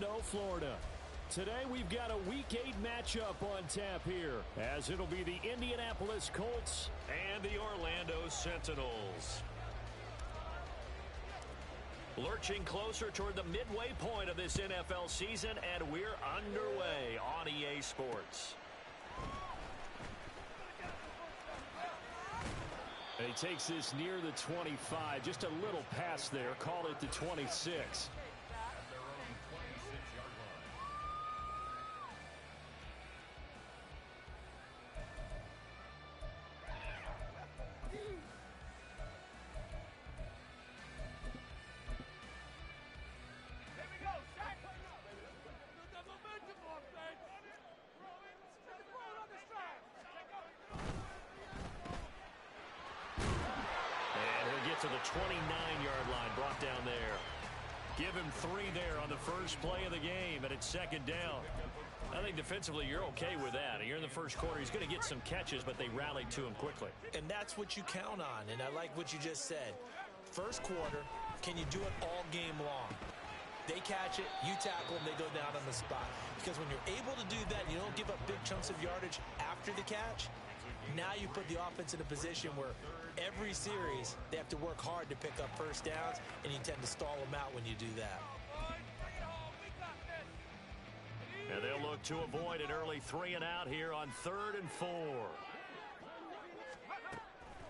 Orlando, Florida. Today we've got a Week 8 matchup on tap here, as it'll be the Indianapolis Colts and the Orlando Sentinels. Lurching closer toward the midway point of this NFL season, and we're underway on EA Sports. He takes this near the 25, just a little pass there, call it the 26. To the 29-yard line, brought down there. Give him 3 there on the first play of the game, and it's second down. I think defensively you're okay with that. You're in the first quarter. He's going to get some catches, but they rallied to him quickly. And that's what you count on, and I like what you just said. First quarter, can you do it all game long? They catch it, you tackle them, they go down on the spot. Because when you're able to do that and you don't give up big chunks of yardage after the catch, now you put the offense in a position where every series they have to work hard to pick up first downs, and you tend to stall them out when you do that. And they'll look to avoid an early 3 and out here on 3rd and 4.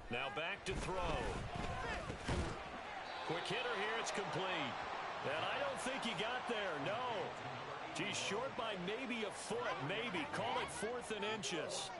Now back to throw. Quick hitter here, it's complete. And I don't think he got there, no. He's short by maybe a foot, maybe. Call it 4th and inches.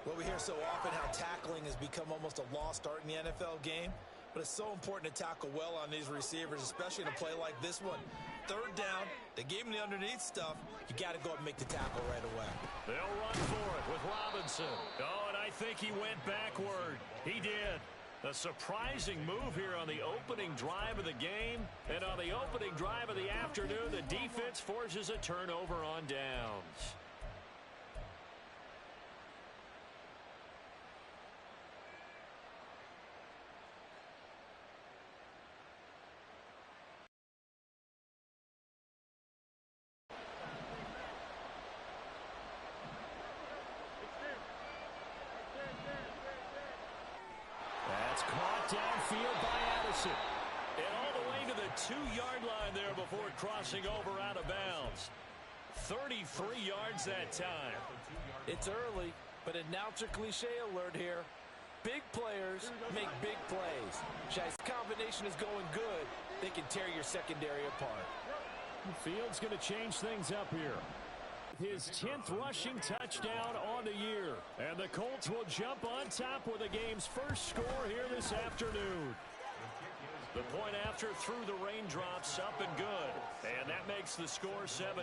Well, we hear so often how tackling has become almost a lost art in the NFL game. But it's so important to tackle well on these receivers, especially in a play like this one. 3rd down, they gave him the underneath stuff. You got to go up and make the tackle right away. They'll run for it with Robinson. Oh, and I think he went backward. He did. A surprising move here on the opening drive of the game. And on the opening drive of the afternoon, the defense forces a turnover on downs. Downfield by Addison. And all the way to the 2-yard line there before crossing over out of bounds. 33 yards that time. It's early, but announcer cliche alert here. Big players make big plays. Shai's combination is going good. They can tear your secondary apart. Fields going to change things up here. His 10th rushing touchdown on the year. And the Colts will jump on top with the game's first score here this afternoon. The point after through the raindrops, up and good. And that makes the score 7-0.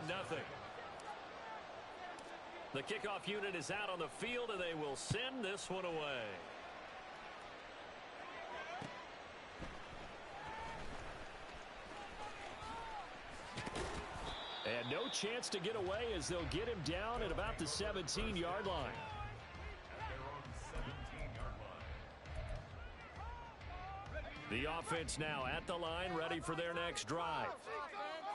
The kickoff unit is out on the field, and they will send this one away. And no chance to get away as they'll get him down at about the 17-yard line. The offense now at the line, ready for their next drive.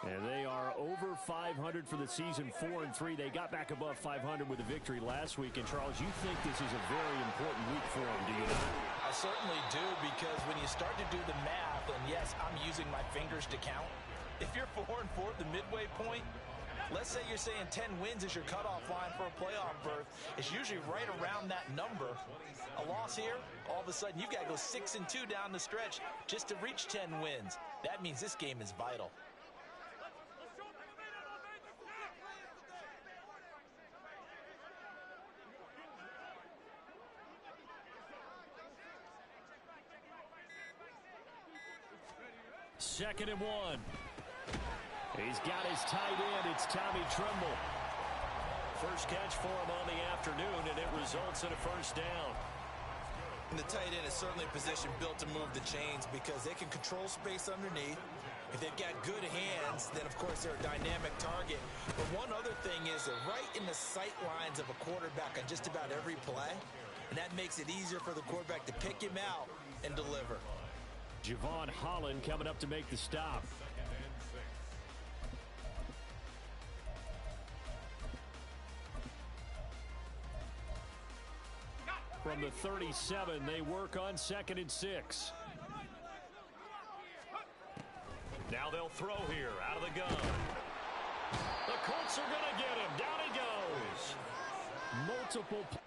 And they are over 500 for the season, 4-3. They got back above 500 with a victory last week. And, Charles, you think this is a very important week for them, do you not? I certainly do, because when you start to do the math, and yes, I'm using my fingers to count. If you're 4-4 at the midway point, let's say you're saying 10 wins is your cutoff line for a playoff berth. It's usually right around that number. A loss here, all of a sudden you've got to go 6-2 down the stretch just to reach 10 wins. That means this game is vital. Second and 1. He's got his tight end. It's Tommy Tremble. First catch for him on the afternoon, and it results in a first down. And the tight end is certainly a position built to move the chains because they can control space underneath. If they've got good hands, then, of course, they're a dynamic target. But one other thing is they're right in the sight lines of a quarterback on just about every play, and that makes it easier for the quarterback to pick him out and deliver. Javon Holland coming up to make the stop. From the 37, they work on 2nd and 6. Now they'll throw here out of the gun. The Colts are going to get him. Down he goes. Multiple plays.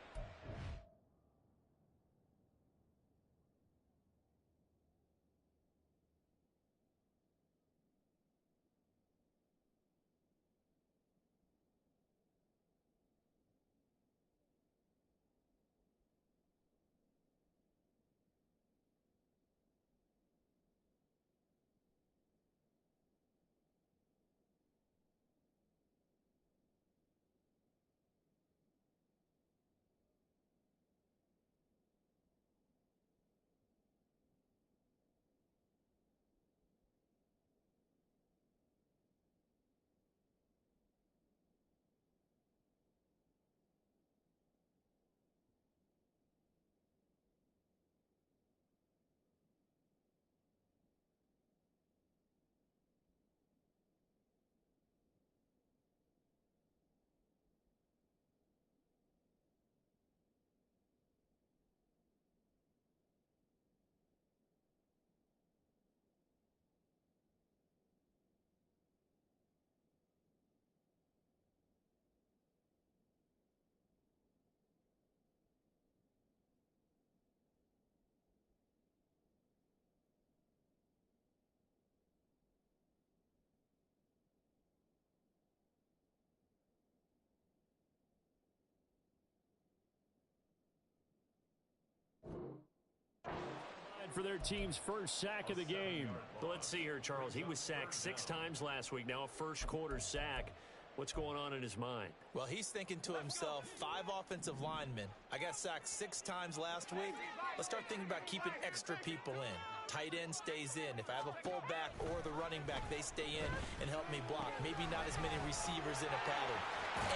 For their team's first sack of the game. Well, let's see here, Charles. He was sacked 6 times last week. Now a first-quarter sack. What's going on in his mind? Well, he's thinking to himself, 5 offensive linemen. I got sacked 6 times last week. Let's start thinking about keeping extra people in. Tight end stays in. If I have a fullback or the running back, they stay in and help me block. Maybe not as many receivers in a pattern.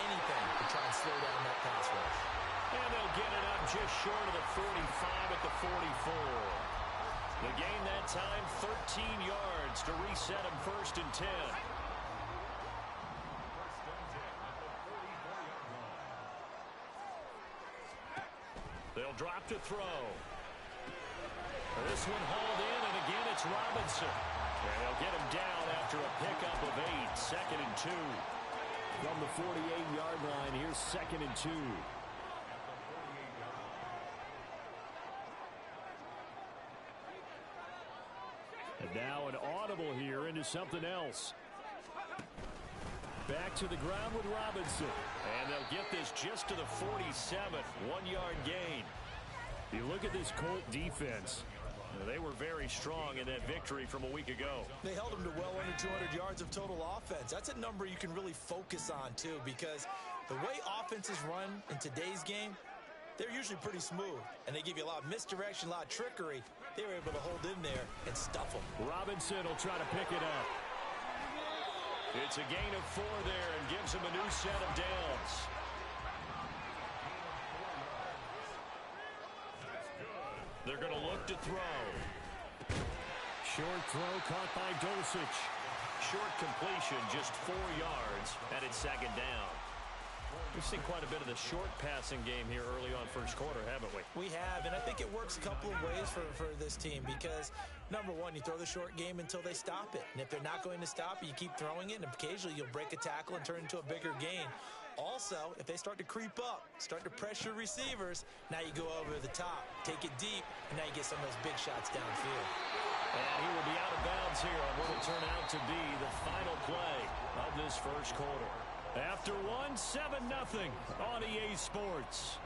Anything to try and slow down that pass rush. And they'll get it up just short of the 45 at the 44. The gain that time, 13 yards to reset him 1st and 10. They'll drop to throw. This one hauled in, and again it's Robinson. And they'll get him down after a pickup of 8, 2nd and 2. From the 48-yard line, here's 2nd and 2. And now an audible here into something else. Back to the ground with Robinson. And they'll get this just to the 47. 1-yard gain. You look at this Colt defense. They were very strong in that victory from a week ago. They held them to well under 200 yards of total offense. That's a number you can really focus on, too, because the way offenses run in today's game, they're usually pretty smooth, and they give you a lot of misdirection, a lot of trickery. They were able to hold in there and stuff them. Robinson will try to pick it up. It's a gain of 4 there and gives him a new set of downs. They're going to look to throw. Short throw caught by Dulcich. Short completion, just 4 yards, and it's 2nd down. We've seen quite a bit of the short passing game here early on 1st quarter, haven't we? We have, and I think it works a couple of ways for this team because, number one, you throw the short game until they stop it. And if they're not going to stop it, you keep throwing it, and occasionally you'll break a tackle and turn it into a bigger gain. Also, if they start to creep up, start to pressure receivers, now you go over the top, take it deep, and now you get some of those big shots downfield. And he will be out of bounds here on what will turn out to be the final play of this 1st quarter. After 7-0 on EA Sports.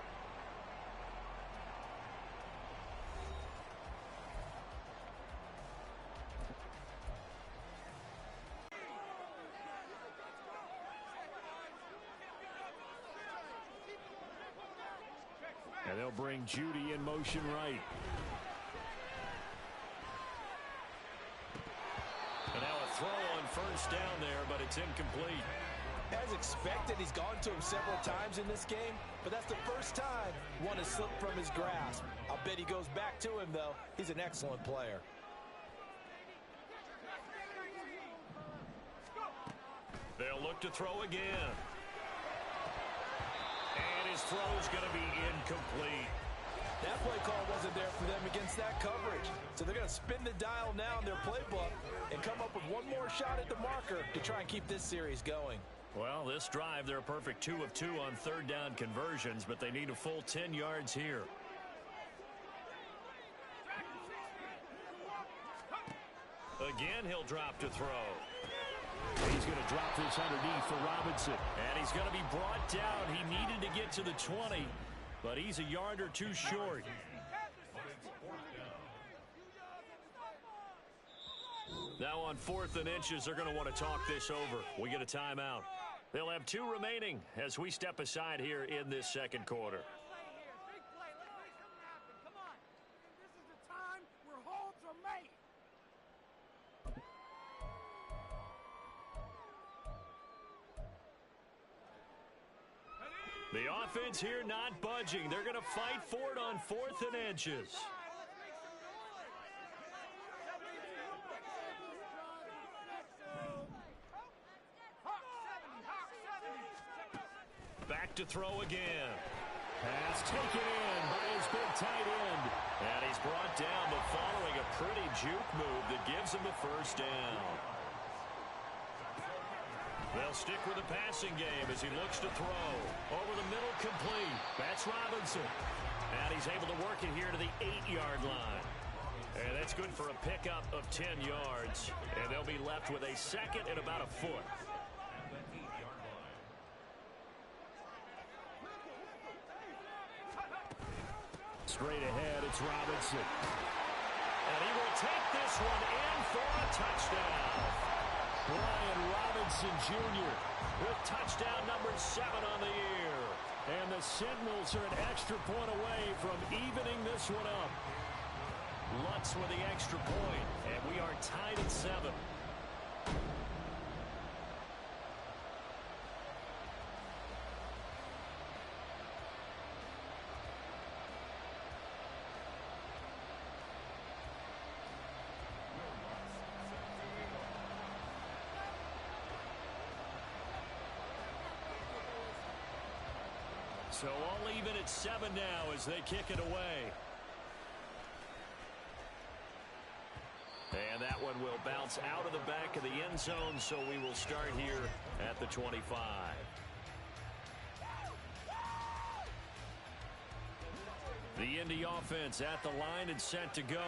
And they'll bring Judy in motion right. And now a throw on 1st down there, but it's incomplete. As expected, he's gone to him several times in this game, but that's the first time one has slipped from his grasp. I'll bet he goes back to him, though. He's an excellent player. They'll look to throw again. And his throw is going to be incomplete. That play call wasn't there for them against that coverage. So they're going to spin the dial now in their playbook and come up with one more shot at the marker to try and keep this series going. Well, this drive, they're a perfect 2 of 2 on third down conversions, but they need a full 10 yards here. Again, he'll drop to throw. He's going to drop this underneath for Robinson. And he's going to be brought down. He needed to get to the 20, but he's a yard or two short. Now on 4th and inches, they're going to want to talk this over. We get a timeout. They'll have 2 remaining as we step aside here in this second quarter. The offense here not budging. They're going to fight for it on 4th and inches. Back to throw again. Pass taken in by his big tight end. And he's brought down, but following a pretty juke move that gives him the first down. They'll stick with the passing game as he looks to throw. Over the middle, complete. That's Robinson. And he's able to work it here to the 8-yard line. And that's good for a pickup of 10 yards. And they'll be left with a second and about a foot. Straight ahead, it's Robinson. And he will take this one in for a touchdown. Brian Robinson Jr. with touchdown number 7 on the year. And the Sentinels are an extra point away from evening this one up. Lutz with the extra point, and we are tied at 7. So all even at 7 now as they kick it away. And that one will bounce out of the back of the end zone, so we will start here at the 25. The Indy offense at the line and set to go.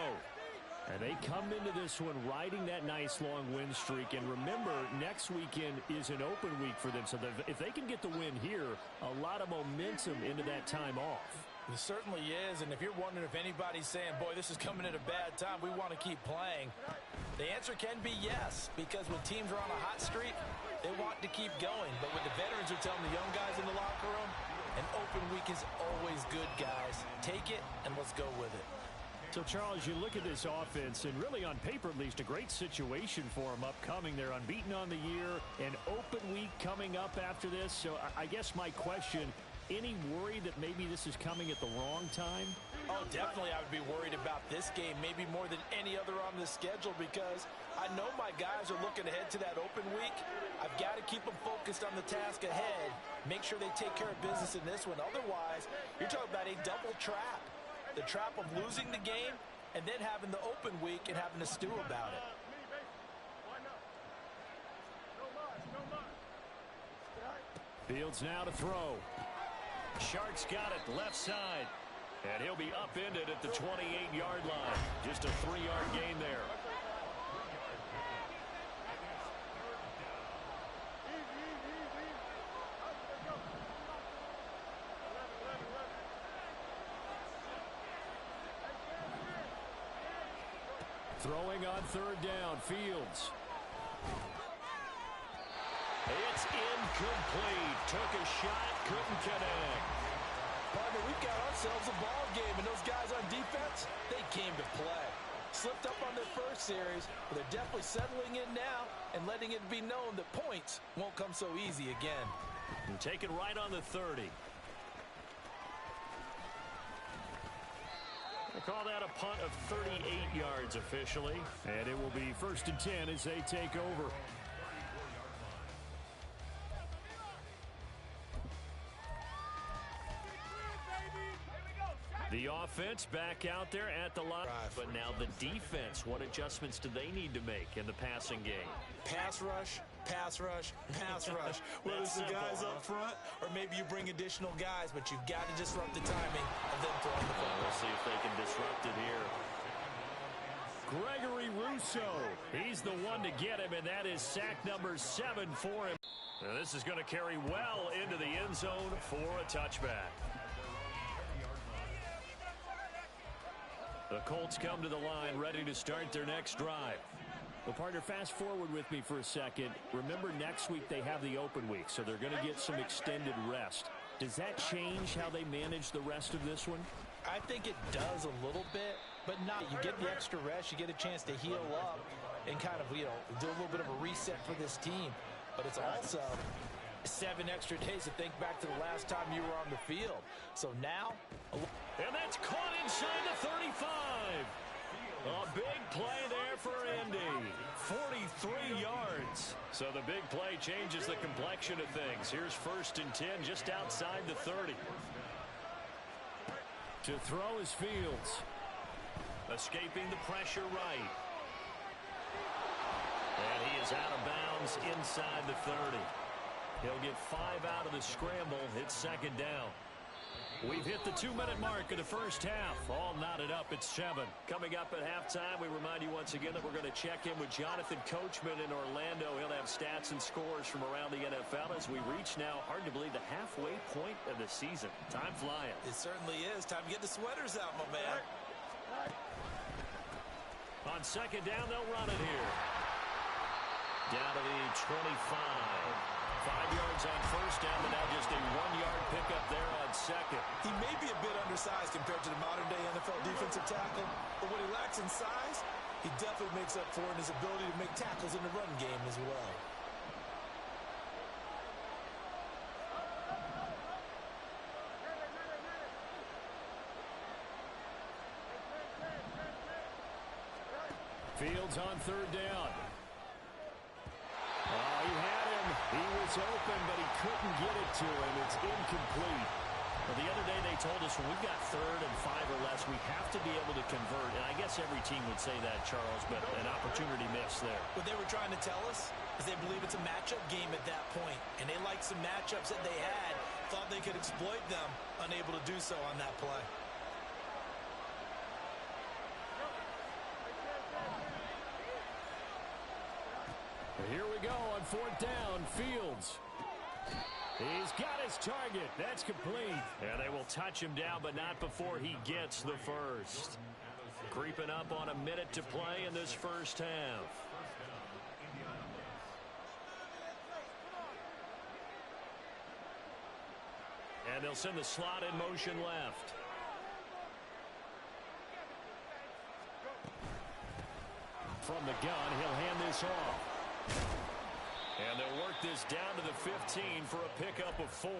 And they come into this one riding that nice long win streak. And remember, next weekend is an open week for them. So if they can get the win here, a lot of momentum into that time off. It certainly is. And if you're wondering if anybody's saying, boy, this is coming at a bad time, we want to keep playing, the answer can be yes. Because when teams are on a hot streak, they want to keep going. But when the veterans are telling the young guys in the locker room, an open week is always good, guys. Take it and let's go with it. So, Charles, you look at this offense, and really on paper at least, a great situation for them upcoming. They're unbeaten on the year, an open week coming up after this. So I guess my question, any worry that maybe this is coming at the wrong time? Oh, definitely I would be worried about this game, maybe more than any other on the schedule, because I know my guys are looking ahead to that open week. I've got to keep them focused on the task ahead, make sure they take care of business in this one. Otherwise, you're talking about a double trap. The trap of losing the game and then having the open week and having to stew about it. Fields now to throw. Sharks got it left side. And he'll be upended at the 28-yard line. Just a 3-yard gain there. Throwing on third down, Fields. It's incomplete. Took a shot, couldn't connect. Partner, we've got ourselves a ball game, and those guys on defense, they came to play. Slipped up on their first series, but they're definitely settling in now and letting it be known that points won't come so easy again. And taken right on the 30. They call that a punt of 38 yards officially. And it will be 1st and 10 as they take over. The offense back out there at the line. But now the defense, what adjustments do they need to make in the passing game? Pass rush, pass rush, pass rush. Whether it's the guys up front or maybe you bring additional guys, but you've got to disrupt the timing of them throwing the ball. We'll see if they can disrupt it here. Gregory Rousseau, he's the one to get him, and that is sack number 7 for him. Now this is going to carry well into the end zone for a touchback. The Colts come to the line ready to start their next drive. Well, partner, fast forward with me for a second. Remember, next week they have the open week, so they're going to get some extended rest. Does that change how they manage the rest of this one? I think it does a little bit, but not. You get the extra rest, you get a chance to heal up and kind of, do a little bit of a reset for this team. But it's also 7 extra days to think back to the last time you were on the field. So now... And that's caught inside the 35. A big play there for Indy. 43 yards. So the big play changes the complexion of things. Here's 1st and 10 just outside the 30. To throw is Fields. Escaping the pressure right. And he is out of bounds inside the 30. He'll get 5 out of the scramble. It's 2nd down. We've hit the 2-minute mark of the first half. All knotted up at 7. Coming up at halftime, we remind you once again that we're going to check in with Jonathan Coachman in Orlando. He'll have stats and scores from around the NFL as we reach now, hard to believe, the halfway point of the season. Time flying. It certainly is. Time to get the sweaters out, my man. On 2nd down, they'll run it here. Down to the 25. 5 yards on 1st down, but now just a 1-yard pickup there on 2nd. He may be a bit undersized compared to the modern-day NFL defensive tackle, but what he lacks in size, he definitely makes up for in his ability to make tackles in the run game as well. Fields on 3rd down. Oh, he had him. He was open, but he couldn't get it to him. It's incomplete. Well, the other day they told us when we've got 3rd and 5 or less, we have to be able to convert. And I guess every team would say that, Charles, but an opportunity missed there. What they were trying to tell us is they believe it's a matchup game at that point, and they liked some matchups that they had, thought they could exploit them, unable to do so on that play. Here we go on 4th down. Fields. He's got his target. That's complete. And they will touch him down, but not before he gets the first. Creeping up on a minute to play in this first half. And they'll send the slot in motion left. From the gun, he'll hand this off. And they'll work this down to the 15 for a pickup of 4.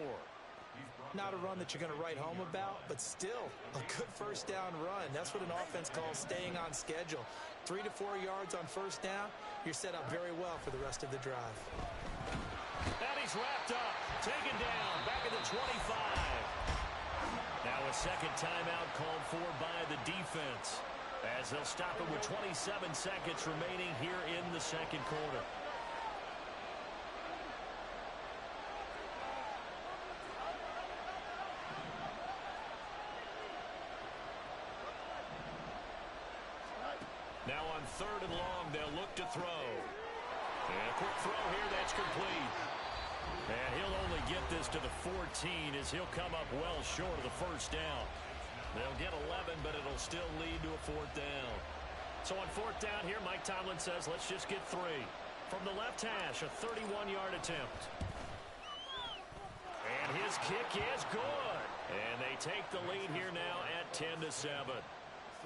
Not a run that you're going to write home about, but still a good 1st down run. That's what an offense calls staying on schedule. 3 to 4 yards on 1st down, you're set up very well for the rest of the drive. And he's wrapped up, taken down, back at the 25. Now a 2nd timeout called for by the defense, as they'll stop it with 27 seconds remaining here in the 2nd quarter. Now on 3rd and long, they'll look to throw. And a quick throw here, that's complete. And he'll only get this to the 14 as he'll come up well short of the 1st down. They'll get 11, but it'll still lead to a 4th down. So on 4th down here, Mike Tomlin says, let's just get 3. From the left hash, a 31-yard attempt. And his kick is good. And they take the lead here now at 10-7.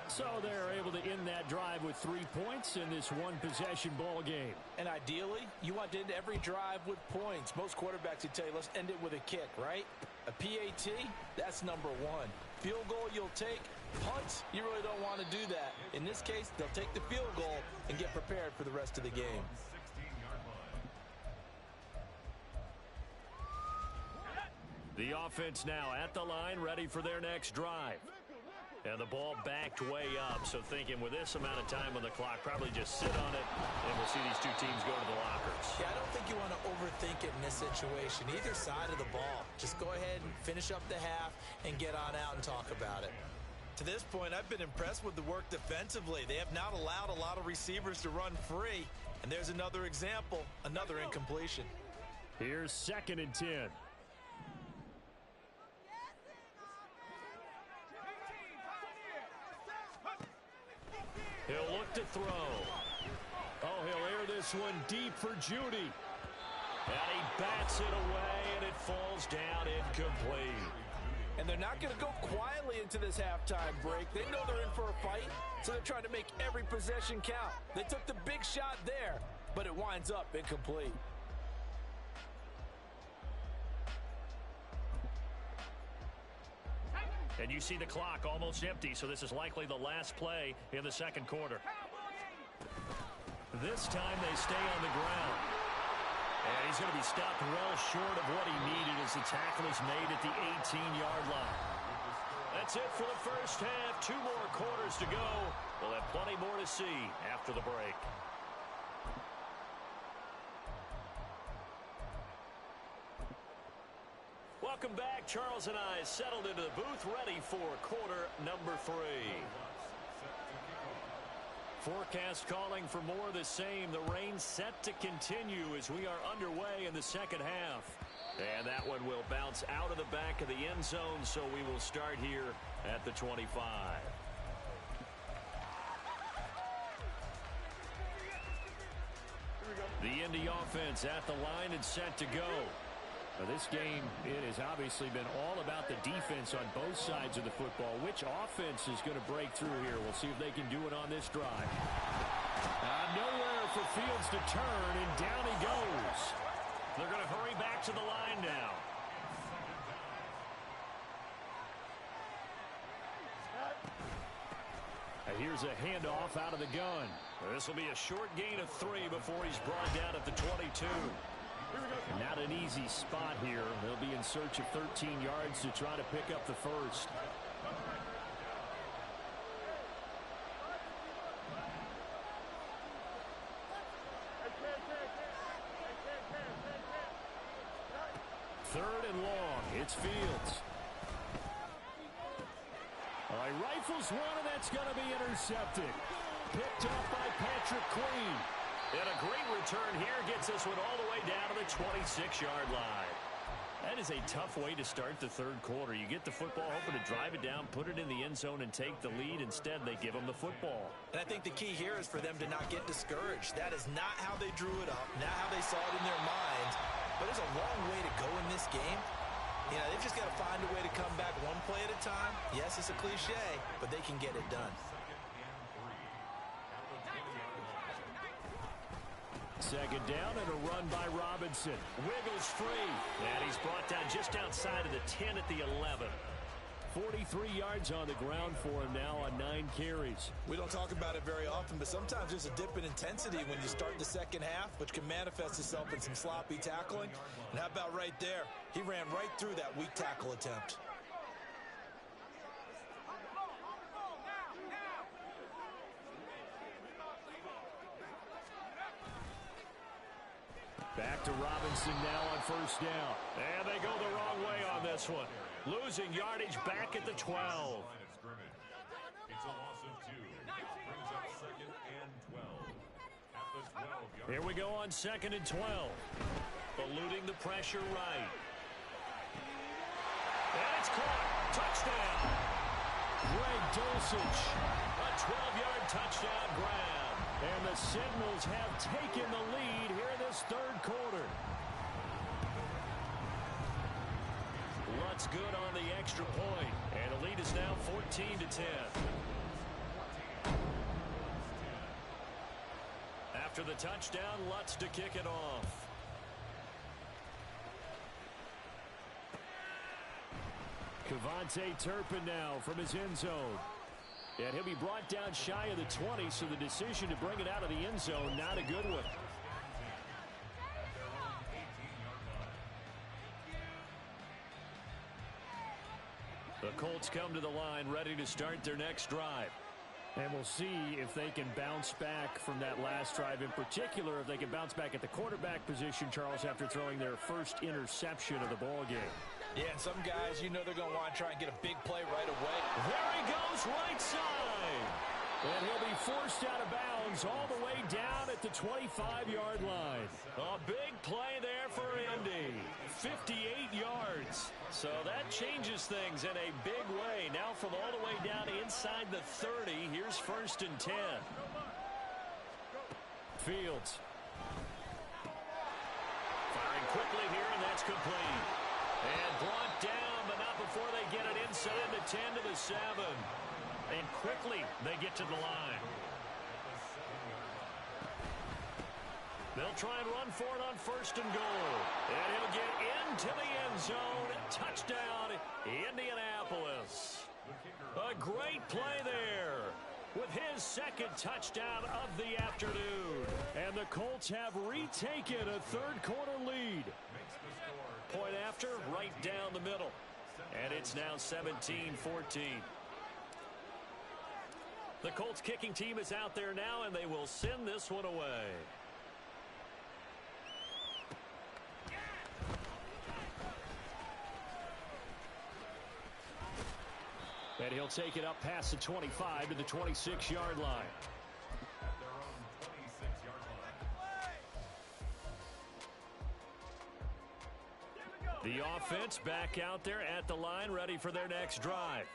So they're able to end that drive with 3 points in this one-possession ball game. And ideally, you want to end every drive with points. Most quarterbacks would tell you, let's end it with a kick, right? A PAT, that's number 1. Field goal you'll take. Punts, you really don't want to do that. In this case, they'll take the field goal and get prepared for the rest of the game. The offense now at the line, ready for their next drive. And the ball backed way up, so thinking with this amount of time on the clock, probably just sit on it, and we'll see these two teams go to the lockers. Yeah, I don't think you want to overthink it in this situation. Either side of the ball. Just go ahead and finish up the half and get on out and talk about it. To this point, I've been impressed with the work defensively. They have not allowed a lot of receivers to run free. And there's another example, another incompletion. Here's 2nd and 10. He'll look to throw. Oh, he'll air this one deep for Judy. And he bats it away, and it falls down incomplete. And they're not going to go quietly into this halftime break. They know they're in for a fight, so they're trying to make every possession count. They took the big shot there, but it winds up incomplete. And you see the clock almost empty, so this is likely the last play in the 2nd quarter. This time they stay on the ground. And he's going to be stopped well short of what he needed as the tackle is made at the 18-yard line. That's it for the first half. 2 more quarters to go. We'll have plenty more to see after the break. Welcome back. Charles and I settled into the booth, ready for quarter number 3. Forecast calling for more of the same. The rain set to continue as we are underway in the 2nd half. And that one will bounce out of the back of the end zone, so we will start here at the 25. The Indy offense at the line and set to go. Now this game, it has obviously been all about the defense on both sides of the football. Which offense is going to break through here? We'll see if they can do it on this drive. Nowhere for Fields to turn, and down he goes. They're going to hurry back to the line now. And here's a handoff out of the gun. This will be a short gain of 3 before he's brought down at the 22. Not an easy spot here. They'll be in search of 13 yards to try to pick up the first. Third and long. It's Fields. All right, rifles one, and that's going to be intercepted. Picked up by Patrick Queen. And a great return here gets this one all the way down to the 26-yard line. That is a tough way to start the 3rd quarter. You get the football, hoping to drive it down, put it in the end zone, and take the lead. Instead, they give them the football. And I think the key here is for them to not get discouraged. That is not how they drew it up, not how they saw it in their minds. But there's a long way to go in this game. You know, they've just got to find a way to come back one play at a time. Yes, it's a cliche, but they can get it done. Second down and a run by Robinson. Wiggles free. And he's brought down just outside of the 10 at the 11. 43 yards on the ground for him now on 9 carries. We don't talk about it very often, but sometimes there's a dip in intensity when you start the 2nd half, which can manifest itself in some sloppy tackling. And how about right there? He ran right through that weak tackle attempt. Back to Robinson now on first down. And they go the wrong way on this one. Losing yardage back at the 12. It's a loss of 2. Brings up 2nd and 12. At the 12-yard. Here we go on 2nd and 12. Eluding the pressure right. And it's caught. Touchdown. Greg Dulcich. A 12-yard touchdown grab. And the Seminoles have taken the lead here in this 3rd quarter. Lutz good on the extra point. And the lead is now 14-10. After the touchdown, Lutz to kick it off. Kevontae Turpin now from his end zone. And he'll be brought down shy of the 20, so the decision to bring it out of the end zone, not a good one. The Colts come to the line ready to start their next drive. And we'll see if they can bounce back from that last drive. In particular, if they can bounce back at the quarterback position, Charles, after throwing their first interception of the ball game. Yeah, and some guys, you know they're going to want to try and get a big play right away. There he goes, right side. And he'll be forced out of bounds all the way down at the 25-yard line. A big play there for Indy. 58 yards. So that changes things in a big way. Now from all the way down inside the 30, here's 1st and 10. Fields. Firing quickly here, and that's complete. And brought down, but not before they get it inside the 10 to the 7. And quickly they get to the line. They'll try and run for it on 1st and goal. And he'll get into the end zone. Touchdown, Indianapolis. A great play there with his 2nd touchdown of the afternoon. And the Colts have retaken a 3rd quarter lead. Point after, right down the middle. And it's now 17-14. The Colts kicking team is out there now, and they will send this one away. And he'll take it up past the 25 to the 26-yard line. The offense back out there at the line, ready for their next drive.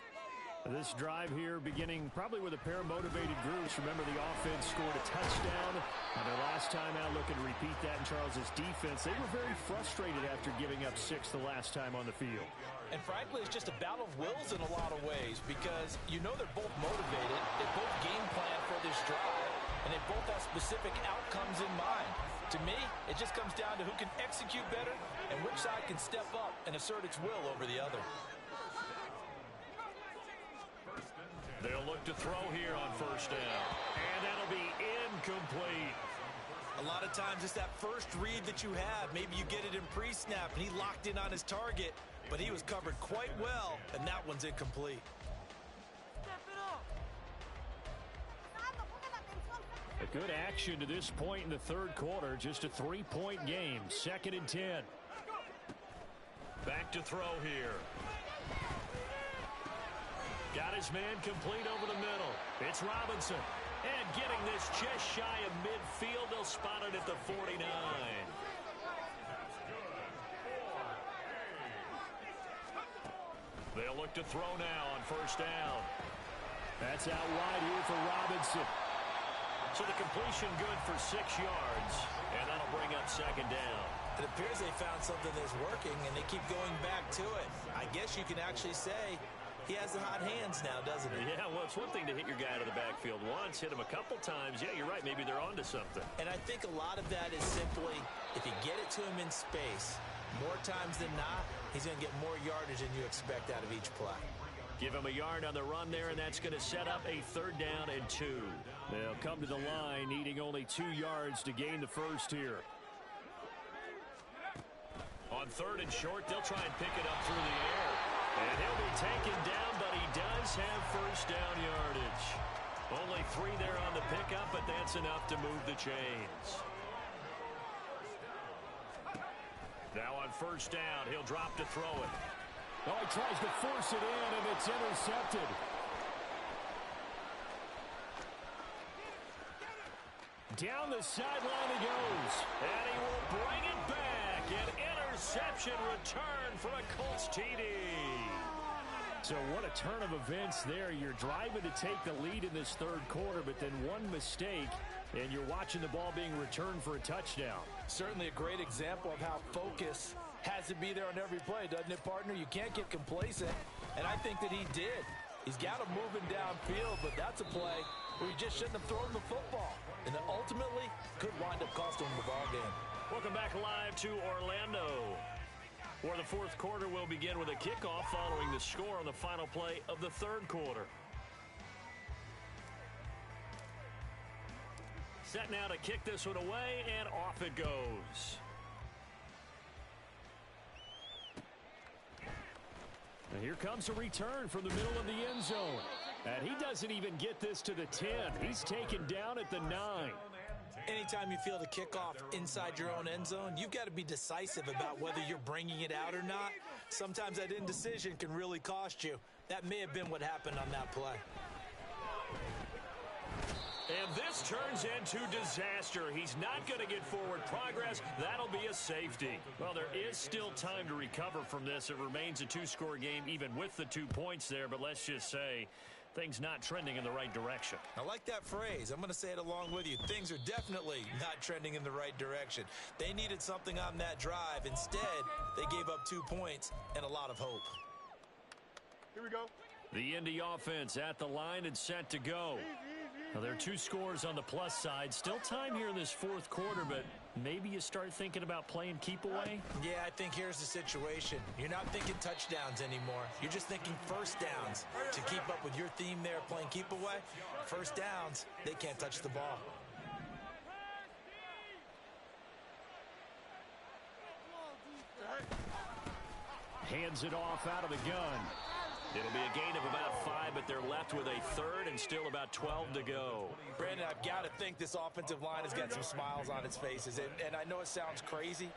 This drive here beginning probably with a pair of motivated groups. Remember, the offense scored a touchdown on their last time out, looking to repeat that in Charles's defense. They were very frustrated after giving up 6 the last time on the field. And frankly, it's just a battle of wills in a lot of ways because you know they're both motivated. They both game plan for this drive, and they both have specific outcomes in mind. To me, it just comes down to who can execute better and which side can step up and assert its will over the other. They'll look to throw here on 1st down. And that'll be incomplete. A lot of times it's that first read that you have. Maybe you get it in pre-snap and he locked in on his target, but he was covered quite well, and that one's incomplete. A good action to this point in the 3rd quarter. Just a 3-point game. 2nd and 10. Back to throw here. Got his man complete over the middle. It's Robinson. And getting this just shy of midfield. They'll spot it at the 49. They'll look to throw now on 1st down. That's out wide here for Robinson. So the completion good for 6 yards. And that'll bring up 2nd down. It appears they found something that's working, and they keep going back to it. I guess you can actually say he has the hot hands now, doesn't he? Yeah, well, it's one thing to hit your guy out of the backfield once, hit him a couple times. Yeah, you're right. Maybe they're onto something. And I think a lot of that is simply if you get it to him in space, more times than not, he's going to get more yardage than you expect out of each play. Give him a yard on the run there, and that's going to set up a 3rd down and 2. They'll come to the line, needing only 2 yards to gain the first here. On 3rd and short, they'll try and pick it up through the air. And he'll be taken down, but he does have 1st down yardage. Only 3 there on the pickup, but that's enough to move the chains. Now on 1st down, he'll drop to throw it. Oh, he tries to force it in, and it's intercepted. Down the sideline he goes, and he will bring it back. An interception return for a Colts TD. So what a turn of events there. You're driving to take the lead in this 3rd quarter, but then one mistake, and you're watching the ball being returned for a touchdown. Certainly a great example of how focus has to be there on every play, doesn't it, partner? You can't get complacent, and I think that he did. He's got him moving downfield, but that's a play where he just shouldn't have thrown the football. And then ultimately could wind up costing him the ball game. Welcome back live to Orlando, where the 4th quarter will begin with a kickoff following the score on the final play of the 3rd quarter. Set now to kick this one away, and off it goes. And here comes a return from the middle of the end zone. And he doesn't even get this to the 10. He's taken down at the 9. Anytime you field a kickoff inside your own end zone, you've got to be decisive about whether you're bringing it out or not. Sometimes that indecision can really cost you. That may have been what happened on that play. And this turns into disaster. He's not going to get forward progress. That'll be a safety. Well, there is still time to recover from this. It remains a two-score game even with the 2 points there, but let's just say things not trending in the right direction. I like that phrase. I'm going to say it along with you. Things are definitely not trending in the right direction. They needed something on that drive. Instead, they gave up 2 points and a lot of hope. Here we go. The Indy offense at the line and set to go. Now, there are 2 scores on the plus side. Still time here in this fourth quarter, but maybe you start thinking about playing keep away? Yeah, I think here's the situation. You're not thinking touchdowns anymore. You're just thinking first downs. To keep up with your theme there, playing keep away, first downs, they can't touch the ball. Hands it off out of the gun. It'll be a gain of about 5, but they're left with a third and still about 12 to go. Brandon, I've got to think this offensive line has got some smiles on its faces. And I know it sounds crazy,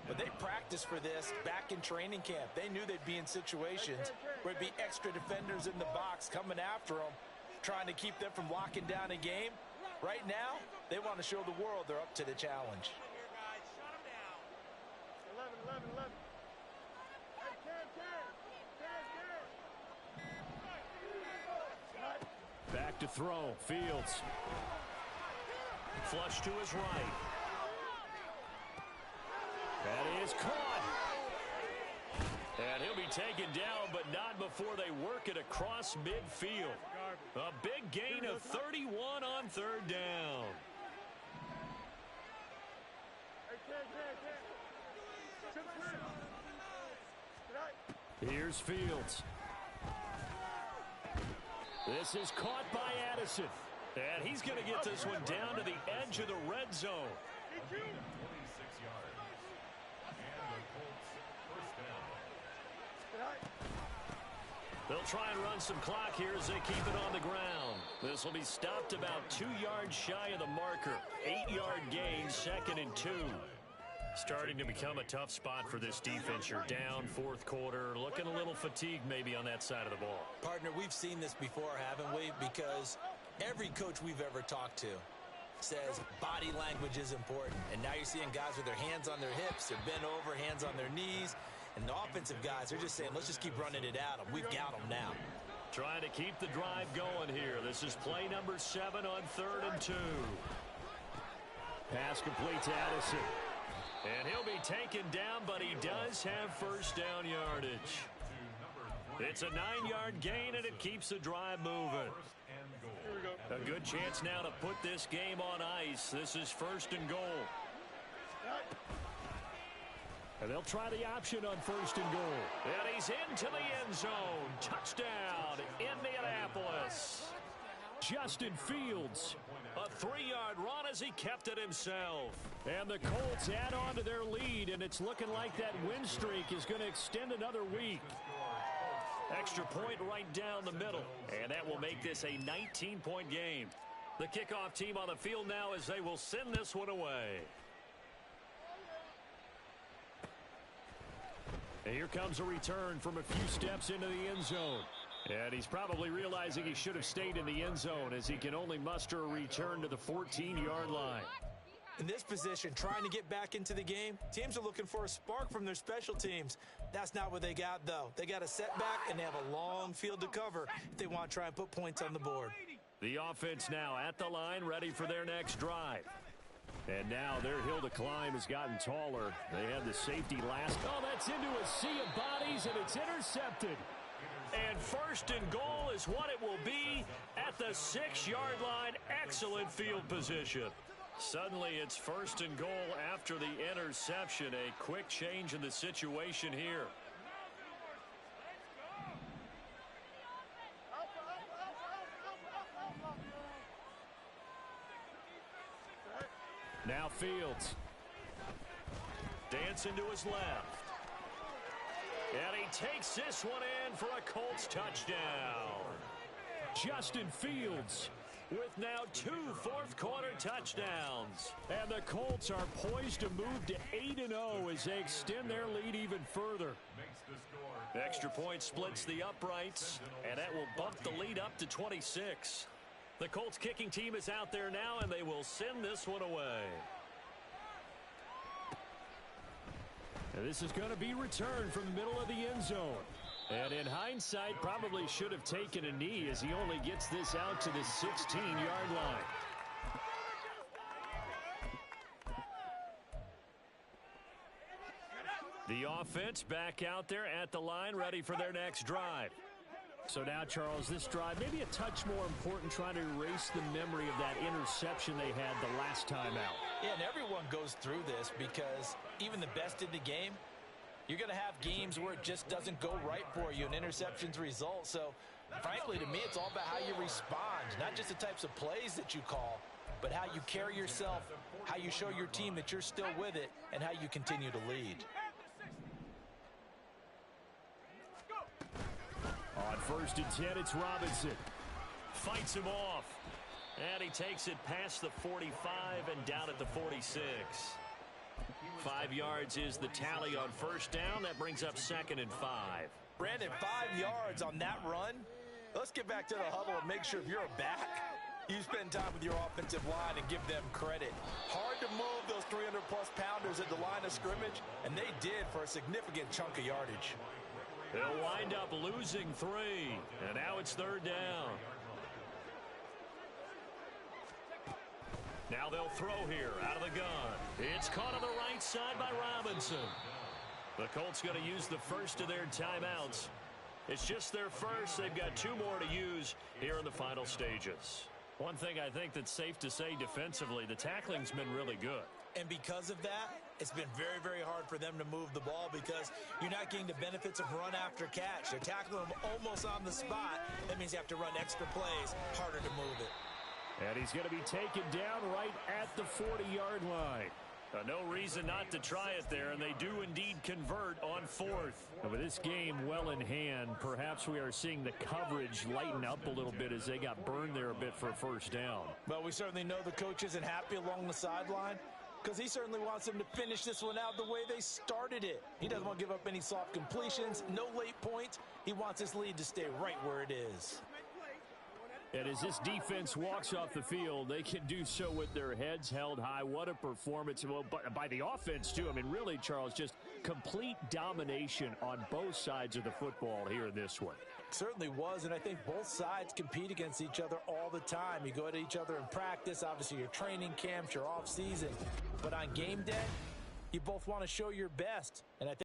but they practiced for this back in training camp. They knew they'd be in situations where it'd be extra defenders in the box coming after them, trying to keep them from locking down a game. Right now, they want to show the world they're up to the challenge. 11. Back to throw. Fields. Flush to his right. That is caught. And he'll be taken down, but not before they work it across midfield. A big gain of 31 on third down. Here's Fields. This is caught by Addison. And he's going to get this one down to the edge of the red zone. 26 yards. And the Colts first down. They'll try and run some clock here as they keep it on the ground. This will be stopped about 2 yards shy of the marker. 8-yard gain, 2nd and 2. Starting to become a tough spot for this defense. You're down fourth quarter, looking a little fatigued maybe on that side of the ball. Partner, we've seen this before, haven't we? Because every coach we've ever talked to says body language is important. And now you're seeing guys with their hands on their hips, they're bent over, hands on their knees. And the offensive guys are just saying, let's just keep running it at them. We've got them now. Trying to keep the drive going here. This is play number 7 on 3rd and 2. Pass complete to Addison. And he'll be taken down, but he does have first down yardage. It's a 9-yard gain, and it keeps the drive moving. A good chance now to put this game on ice. This is 1st and goal. And they'll try the option on 1st and goal. And he's into the end zone. Touchdown, Indianapolis. Justin Fields, a 3-yard run as he kept it himself. And the Colts add on to their lead, and it's looking like that win streak is going to extend another week. Extra point right down the middle, and that will make this a 19-point game. The kickoff team on the field now as they will send this one away. And here comes a return from a few steps into the end zone. And he's probably realizing he should have stayed in the end zone as he can only muster a return to the 14-yard line. In this position, trying to get back into the game, teams are looking for a spark from their special teams. That's not what they got, though. They got a setback, and they have a long field to cover if they want to try and put points on the board. The offense now at the line, ready for their next drive. And now their hill to climb has gotten taller. They had the safety last. Oh, that's into a sea of bodies, and it's intercepted. And 1st and goal is what it will be at the 6-yard line. Excellent field position. Suddenly it's 1st and goal after the interception. A quick change in the situation here. Now Fields. Dancing to his left. And he takes this one in for a Colts touchdown. Justin Fields with now 2 fourth-quarter touchdowns. And the Colts are poised to move to 8-0 as they extend their lead even further. Extra point splits the uprights, and that will bump the lead up to 26. The Colts kicking team is out there now, and they will send this one away. And this is going to be returned from the middle of the end zone. And in hindsight, probably should have taken a knee as he only gets this out to the 16-yard line. The offense back out there at the line, ready for their next drive. So now, Charles, this drive maybe a touch more important, trying to erase the memory of that interception they had the last time out. Yeah, and everyone goes through this because even the best in the game, you're going to have games where it just doesn't go right for you, and interceptions result. So, frankly, to me, it's all about how you respond, not just the types of plays that you call, but how you carry yourself, how you show your team that you're still with it, and how you continue to lead. On 1st and 10, it's Robinson. Fights him off. And he takes it past the 45 and down at the 46. 5 yards is the tally on first down. That brings up 2nd and 5. Brandon, 5 yards on that run. Let's get back to the huddle and make sure if you're a back, you spend time with your offensive line and give them credit. Hard to move those 300-plus pounders at the line of scrimmage, and they did for a significant chunk of yardage. They'll wind up losing 3, and now it's 3rd down. Now they'll throw here out of the gun. It's caught on the right side by Robinson. The Colts going to use the first of their timeouts. It's just their first. They've got 2 more to use here in the final stages. One thing I think that's safe to say defensively, the tackling's been really good. And because of that, it's been very, very hard for them to move the ball because you're not getting the benefits of run after catch. They're tackling them almost on the spot. That means you have to run extra plays, harder to move it. And he's going to be taken down right at the 40-yard line. No reason not to try it there, and they do indeed convert on 4th. And with this game well in hand, perhaps we are seeing the coverage lighten up a little bit as they got burned there a bit for a first down. Well, we certainly know the coach isn't happy along the sideline because he certainly wants them to finish this one out the way they started it. He doesn't want to give up any soft completions, no late points. He wants his lead to stay right where it is. And as this defense walks off the field, they can do so with their heads held high. What a performance by the offense, too. I mean, really, Charles, just complete domination on both sides of the football here in this one. Certainly was, and I think both sides compete against each other all the time. You go at each other in practice, obviously your training camps, your off season. But on game day, you both want to show your best. And I think